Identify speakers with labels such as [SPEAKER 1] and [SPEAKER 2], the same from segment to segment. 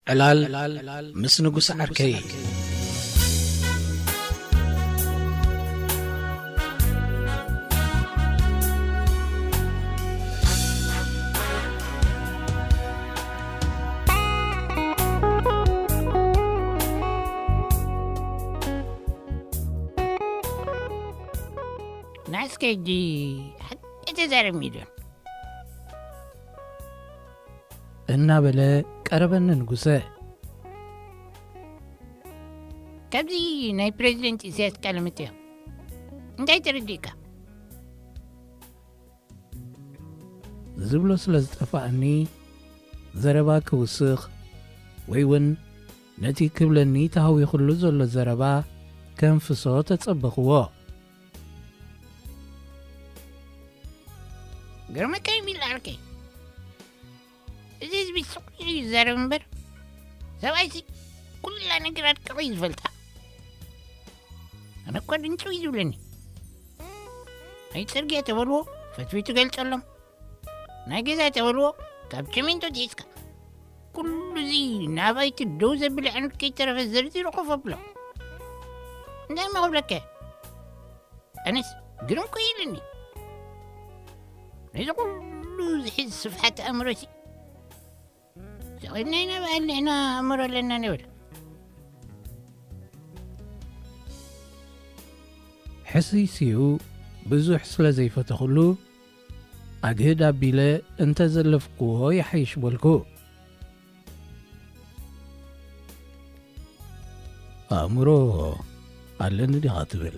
[SPEAKER 1] علال مس نقص عركي
[SPEAKER 2] ناس كيدي حتى زارب ميدون
[SPEAKER 1] إنا بلا قربنا نقصه
[SPEAKER 2] كابزي ناي بريزيدنت إسياس كلمتها انتي ترديكا
[SPEAKER 1] زبلو سلزطفعني زربا كوسخ ويون نتي كبلني تهوي خلو زلو زربا كان في صوت تصبخوا
[SPEAKER 2] قرما كاي ميل عركي إذا بيسوقي زارب مبر سوايسي كلها نقرات كويس فلتا أنا قد انتو يزولني هاي تسرقيا تولو فتويتو قال تسلم ناقزا تولو كابتش مينتو تيسكا كل زي نابايت الدوزة بالعنب كي ترى الزرتي رقو فبلا دايما أقول لك أنس قرم كويلني ليس كل زي صفحة أمرتي سألنا هنا بقى اللي هنا أمر لنا نور
[SPEAKER 1] حسيسيو بزح سلا زي فتخلو أجهد أبيلا أنت زلفقوه يحيش بالكو أمرو علن دي هاتبل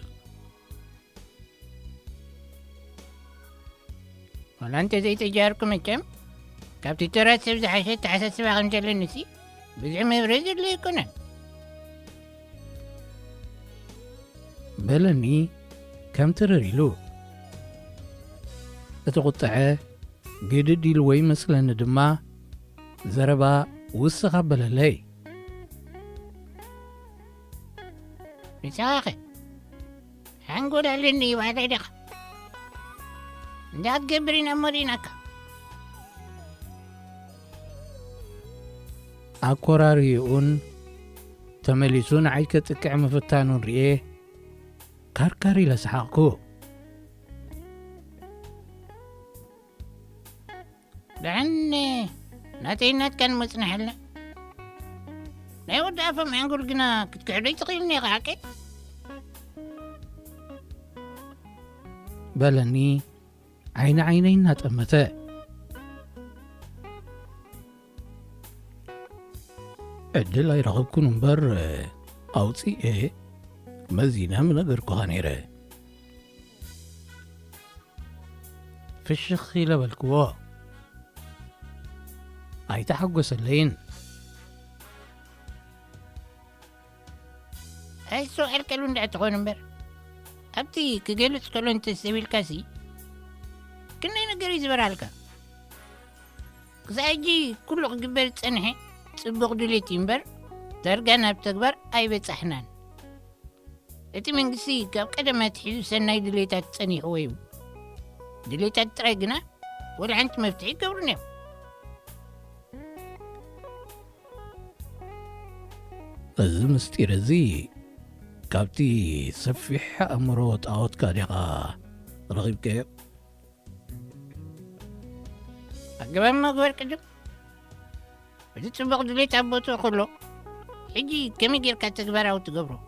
[SPEAKER 2] ولا أنت زي تجاركم الكم كابتي ترى تسبز حشيت حساس سبا خمجة للنسي بزعم يبرز اللي يكونن
[SPEAKER 1] بلني كم ترريلو أتقطعه قد دي الوي مثلا ندما زربا وسخا بلالي
[SPEAKER 2] بساقي هنقول عليني وعلى دخل لا تقبرين أمرينك
[SPEAKER 1] أكوراريون تمليسون عيكة تكع مفتانون رئيه كاركاري لسحاقو
[SPEAKER 2] لأن ناتينات كان مصنح لنا لا يود أفهم عنقول قنا كتكعدي تقيلني غاكي
[SPEAKER 1] بلني عينين هتأمتا عدل أي رغبكم نمبر أوتي إيه مزينة من أقركو هانيرة في الشخيلة بالكوا أي تحقو سلين
[SPEAKER 2] هاي السؤال كلون دا تقول نمبر أبتي كجلس كلون تسوي الكاسي كنا نقريز برالك كساجي كله قبل تسنحي تسبق دولي تيمبر ترقانا بتكبر أي بيت سحنان إتي من قسي كاب قدما تحيزو سناي دوليتات تسني حويو دوليتات تراقنا ولا عنت مفتحي قبرنيو
[SPEAKER 1] الزمستير زي كابتي سفح أمروت أوت كاريغا رغيب كيف
[SPEAKER 2] قبل ما قبل كجو بدي تسبق دوليت عبوتو كله حجي كمي غير كاتكبر أو تقبرو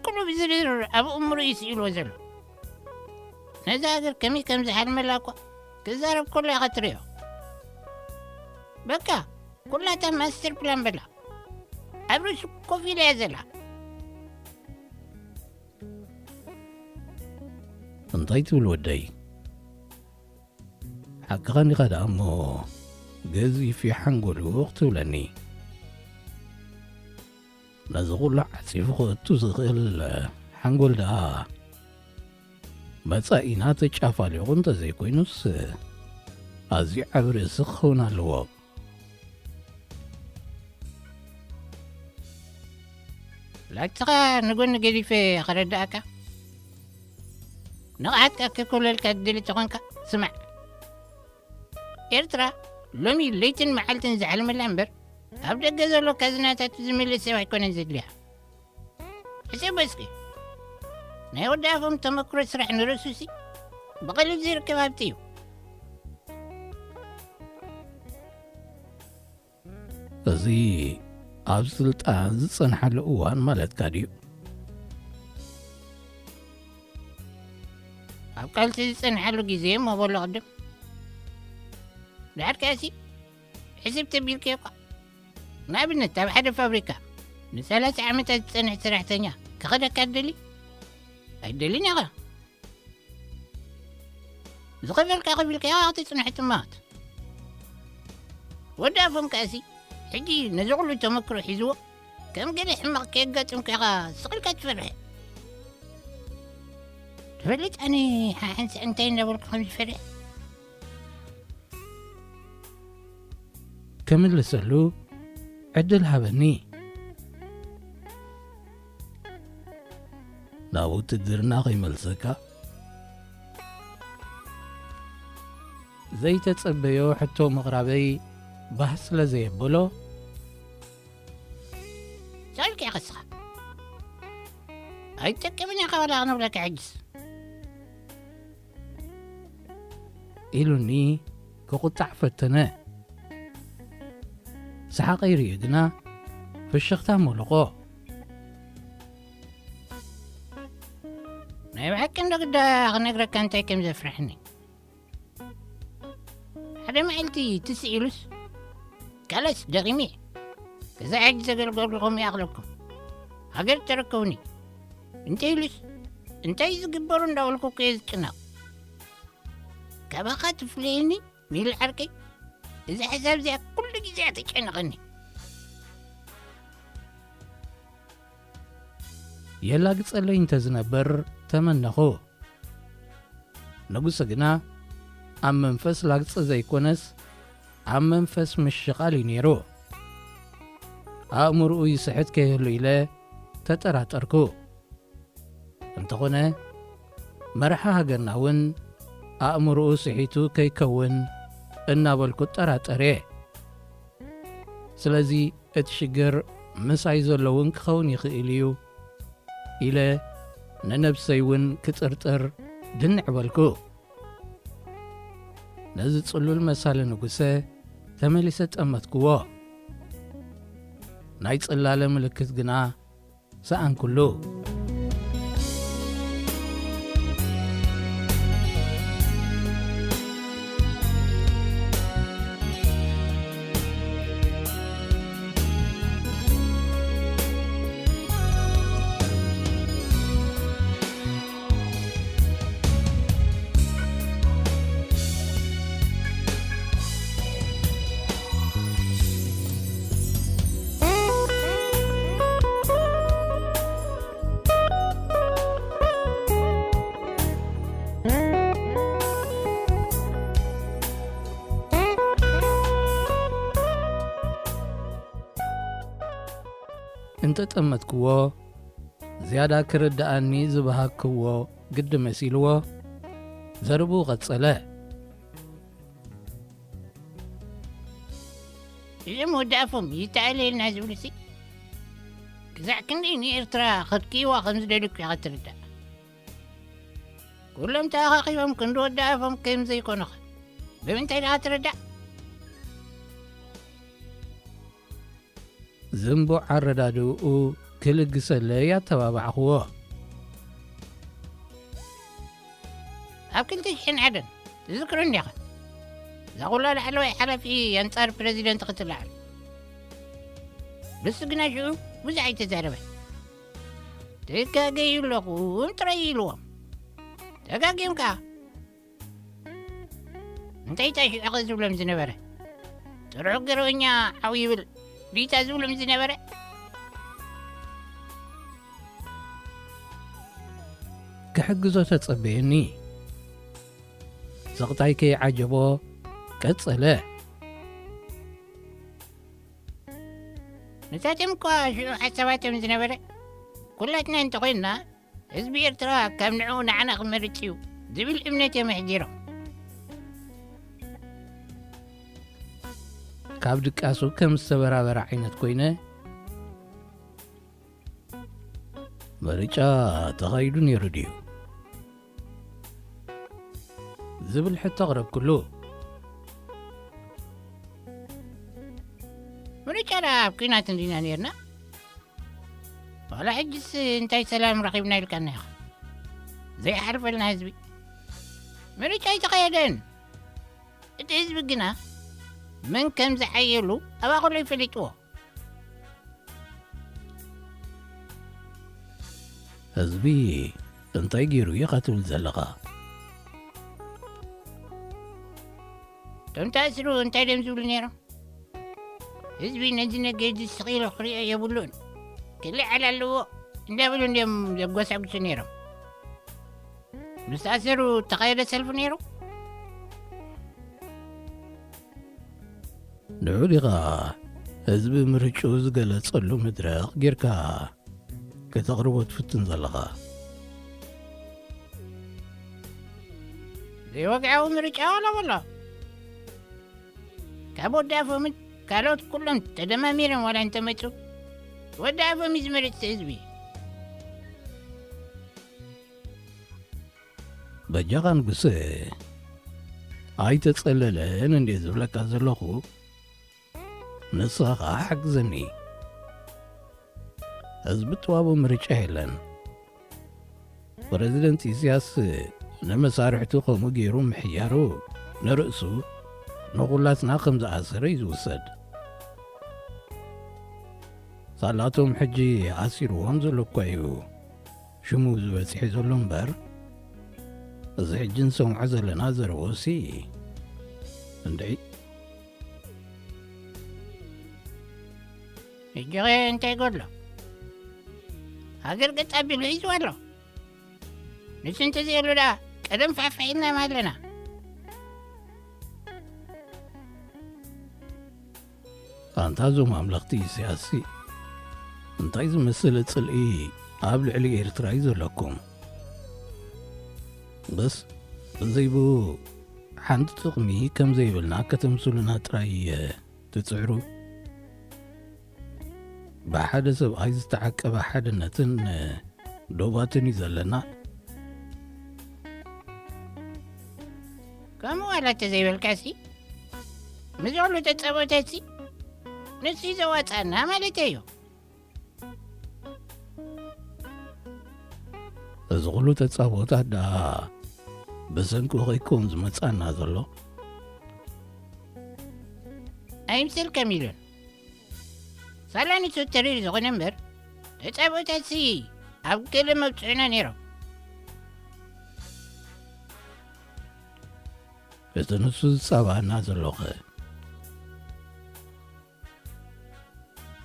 [SPEAKER 2] كله بزرير أبو أمرو يسئل وزلو نزاقر كمي كم زحال ملاكوا كزارب كله خطريو بكا كلها تم ماستر بلان بلا أبرش كوفي لازلا
[SPEAKER 1] انطيت بالودي حقاني قد أمو جزي في حنقول وقت ولاني نزغل لحسي فقط تزغل حنقول دا مسائنا تشافى لغنت زي كوينوس أزي عبر سخونا الواب
[SPEAKER 2] لا تغى نقول نقري في خرداك نقعد كل الكدلي تغنك سمع إرترا لمي ليتن محل تنزعل من الأنبر ኣብ ደገ ዘሎ ካዝናታት ዝምልእ ሰብ ኣይኮነን ዘድልያ ሕሰብ በስኪ ናይ ወዲ ኣፎም ተመክሮ ስራሕ ንርእሱ ሲ ብቐሊል ዝርከብ ሃብቲ እዩ
[SPEAKER 1] እዚ ኣብ ስልጣን ዝጸንሓሉ እዋን ማለትካ ድዩ?
[SPEAKER 2] ኣብ ቃልሲ ዝጸንሓሉ ግዜ መበሎ ቅድም ድሓር ካሲ ሕዝብ ተቢልከ እኳ ንኣብነት ኣብ ሓደ ፋብሪካ ን30 ዓመታት ዝጸንሕ ሰራሕተኛ ክኸደካ ደሊ ኣይደሊን ኢኻ ዝኸፈልካ ኸፊልካ ኢኻ ክትጽንሕ ጥማት ወዲ ኣፎም ካሲ ሕጂ ነዚ ኹሉ ተመክሮ ሒዝዎ ከም ገለ ሕማቕ ከየጋጥምካ ኢኻ ስቕልካ ትፈርሕ ትፈልጥ ኣነ ሓንሲ እንታይ እንዳበልኩ ከም ዝፈርሕ
[SPEAKER 1] ክምልሰሉ ዕድል ሃበኒ ናብ ውትድርና ኸይመልሰካ ዘይተጸበዮ ሕቶ ምቕራበይ ባህ ስለ ዘየብሎ
[SPEAKER 2] سألك يا قصة هيتك من يا خوالي أغنب لك عجز
[SPEAKER 1] ኢሉኒ ክቁጣዕ ፈተነ ሰሓቐይ ርዩ ግና ፍሽኽታ መለቆ
[SPEAKER 2] ናይ ባሕቂ እንዶ ግዳ ክነግረካ እንታይ ከም ዘፍርሕኒ ሓደ መዓልቲ ትስኢሉስ ካልስ ደቂሜ ከዛ ዓጅ ዘገልገልኩም ይኣኽለኩም ሃገር ተረከቡኒ እንተይሉስ እንታይ ዝግበሩ እንዳበልኩ ከየ ዝጭናቕ ካባኻ ትፍለየኒ ሚል ዓርቀይ እዚ ሓሳብ እዚኣ ኩሉ ግዜ ተጨንቐኒ
[SPEAKER 1] የላግጸለይ እንተዝነበር ተመነኹ ንጉሰ ግና ኣብ መንፈስ ላግጸ ዘይኮነስ ኣብ መንፈስ ምሽቓል እዩ ነይሩ ኣእምርኡ ይስሕት ከይህሉ ኢለ ተጠራጠርኩ እንተኾነ መርሓ ሃገርና እውን ኣእምርኡ ስሒቱ ከይከውን እናበልኩ ጠራጠረ ስለዚ እቲ ሽግር ምሳይ ዘለውን ክኸውን ይኽእል እዩ ኢለ ንነብሰይ እውን ክጥርጥር ድንዕ በልኩ ነዚ ጽሉል መሳሊ ንጉሰ ተመሊሰ ጠመትክዎ ናይ ጽላለ ምልክት ግና ሰኣንኩሉ እንተጠመትክዎ ዝያዳ ክርዳኣኒ ዝባሃክዎ ግዲ መሲልዎ ዘርቡ ቐጸለ
[SPEAKER 2] እዞም ወዳእፎም ይተኣለየልና ዝብሉሲ ክሳዕ ክንደይ ንኤርትራ ኸድኪዋ ከም ዝደልኩ ኢኻ ትርዳእ ኩሎም ተኣኻኺቦም ክንዲ ወዳእፎም ከም ዘይኮነኸ ብምንታይ ኢኻ ትርዳእ
[SPEAKER 1] ዝንቡዕ ኣረዳድኡ ክልግሰለይ ኣተባባዕኽዎ
[SPEAKER 2] ኣብ 2001 ትዝክረኒ ኢኻ እዛ ኹላ ላዕለዋይ ሓላፊ ኣንጻር ፕረዚደንት ክትላዕል ንሱ ግና ሽዑ ብዙሕ ኣይተዛረበን ተጋገዩ ኣለኹ ጥራይ ኢልዎም ተጋጊዮም ከዓ እንታይ ሽዑ ኸ ዝብሎም ዝነበረ ጥርሑ ገረበኛ ዓው ይብል ዲታ ዝብሎም ዝነበረ
[SPEAKER 1] ክሕግዞ ተጸበየኒ ዘቕጣይ ከይዓጀቦ ቀጸለ
[SPEAKER 2] ንሳቶም እኳ ሽዑ ሓሳባቶም ዝነበረ ኩላትና እንተኾይንና ህዝቢ ኤርትራ ካብ ንዕኡ ንዓና ክመርጽ እዩ ዝብል እምነት እዮም ኣሕዲሮም
[SPEAKER 1] ካብ ድቃሱ ከም ዝተበራበረ ዓይነት ኮይነ ምርጫ ተኻይዱ ነይሩ ድዩ ዝብል ሕቶ ኣቕረብ ኩሉ
[SPEAKER 2] ምርጫ ኣብ ኩናት እንዲና ነርና ዋላ ሕጅስ እንታይ ሰላም ረኺብና ኢልካና ኢኻ ዘይሓልፈልና ህዝቢ ምርጫ ይተኻየደን እቲ ህዝቢ ግና መን ከም ዝሓየሉ ኣባቑሉ ይፈሊጥዎ
[SPEAKER 1] ህዝቢ እንታይ ገይሩ ኢኻ ትብል ዘለኻ
[SPEAKER 2] እቶም ተኣስሩ እንታይ ደም ዝብሉ ነይሮም ህዝቢ ነዚ ነገር ዝስኺሉ ክሪኦ የብሉን ክልዓል ኣለዎ እንዳብሉ እንዲኦም ዘጓሳጉሱ ነይሮም ምስ ተኣሰሩ ተኻየደ ሰልፊ ነይሩ
[SPEAKER 1] ልዑል ኢኻ ህዝቢ ምርጭኡ ዝገለጸሉ መድረኽ ጌርካ ከተቕርቦ ትፍትን ዘለኻ
[SPEAKER 2] ዘይወግዓዊ ምርጫ ዋላ ወላ ካብ ወዲ ኣፎምን ካልኦት ኩሎም ተደማሚሮም ዋላ እንተመፁ ወዲ ኣፎም ዝመርጽ ህዝቢ
[SPEAKER 1] በጃኻ ንጉሴ ኣይተጸለለን እንዴት ዝብለካ ዘለኹ ንስኻ ሓግዘኒ ህዝቢ ተዋቦ ምርጫ የለን ፕረዚደንት ኢሳያስ ንመሳርሕቱ ከምኡ ገይሩ ምሕያሩ ንርእሱ ንኹላትና ከም ዝኣሰረ እዩ ዝውሰድ ሳላቶም ሕጂ ኣሲርዎም ዘሎ እኳ እዩ ሽሙ ዝበፂሑ ዘሎ እምበር እዚ ሕጂ ንሰምዖ ዘለና ዘረቦሲ እንደይ
[SPEAKER 2] ሕጂ ኸ እንታይ ጎድሎ ሃገር ገጽ ኣቢሉ ሒዙ ኣሎ ንሱ እንተዘየሉ ዳ ቀደም ፋሕፋሒልና ኣለና
[SPEAKER 1] ኣንታ ዞም ኣምለኽቲ ኢሳያስ እንታይ ዝመስለ ጽልኢ ኣብ ልዕሊ ኤርትራ እዩ ዘለኩም በስ ብዘይቡ ሓንቲ ጥቕሚ ከም ዘይብልና ከተምስሉና ጥራይ ትጽዕሩ ብሓደ ሰብኣይ ዝተዓቀበ ሓድነትን ዶባትን እዩ ዘለና
[SPEAKER 2] ከምኡ ዋላ ተዘይበልካሲ ምዝዕሉ ተጸቦተሲ ንሱ ዘዋፃና ማለት እዩ
[SPEAKER 1] እዚ ኹሉ ተጻቦታት ዳ ብሰንኪ ኸይኮን ዝመጻና ዘሎ
[SPEAKER 2] ኣይምስልከም ኢሉን ሳላኒሱ ተሪር ዝኾነ እምበር ተጻቦታሲ ኣብ ገለ መብፅዑና ነይሮም
[SPEAKER 1] እቲ ንሱ ዝጸባና ዘለኸ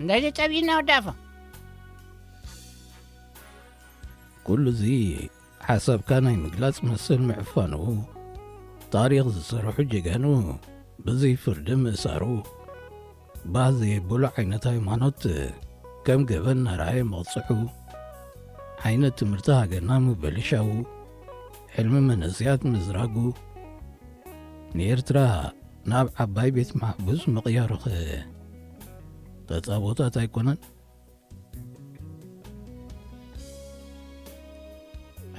[SPEAKER 2] እንታይ ዘጸብይና ወዳፎ
[SPEAKER 1] ኩሉ እዚ ሓሳብካ ናይ ምግላጽ መስል ምዕፋኑ ታሪኽ ዝሰርሑ ጀጋኑ ብዘይ ፍርዲ ምእሳሩ ባህ ዘየብሉ ዓይነት ሃይማኖት ከም ገበን ናርኣየ መቕጽሑ ዓይነት ትምህርቲ ሃገርና ምበልሻው ሕልሚ መነስያት ምዝራጉ ንኤርትራ ናብ ዓባይ ቤት ማሕቡስ ምቕያሩኸ ተጻቦታት ኣይኮነን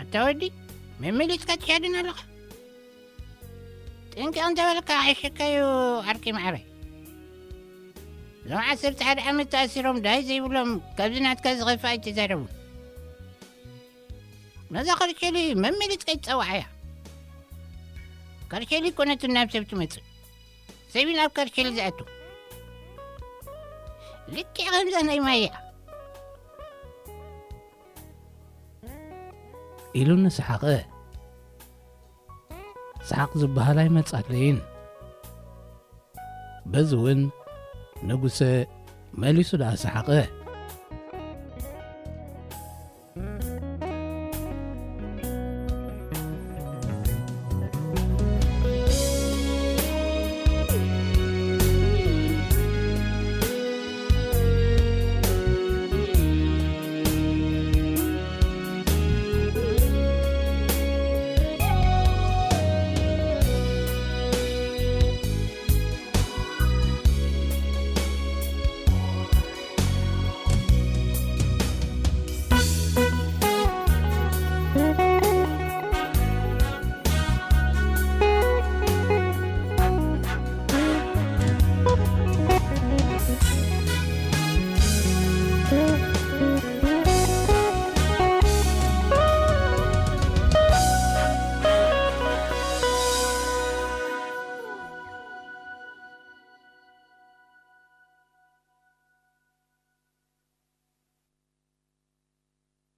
[SPEAKER 2] ኣታወዲ መመሊስካ ትሻድን ኣለኻ ጥንቅቕ እንተበለካ ሓሸካዮ ዓርቂ ማዕበይ ዞም 11 ዓመት ተኣሲሮም ዳይ ዘይብሎም ካብዚ ናትካ ዝኸፋ ኣይተዛረቡን ነዛ ከርቸሊ መመሊስካ ይትፀዋዕ እያ ከርቸሊ ኮነቱ ናብ ሰብ ትመጽእ ሰቢ ናብ ከርቸሊ ዝኣቱ ልክዕ ከምዛ ናይ ማያ
[SPEAKER 1] ኢሉ ንስሓቐ ሰሓቕ ዝበሃል ኣይመጻለይን በዚ እውን ንጉሰ መሊሱ ዳ ሰሓቐ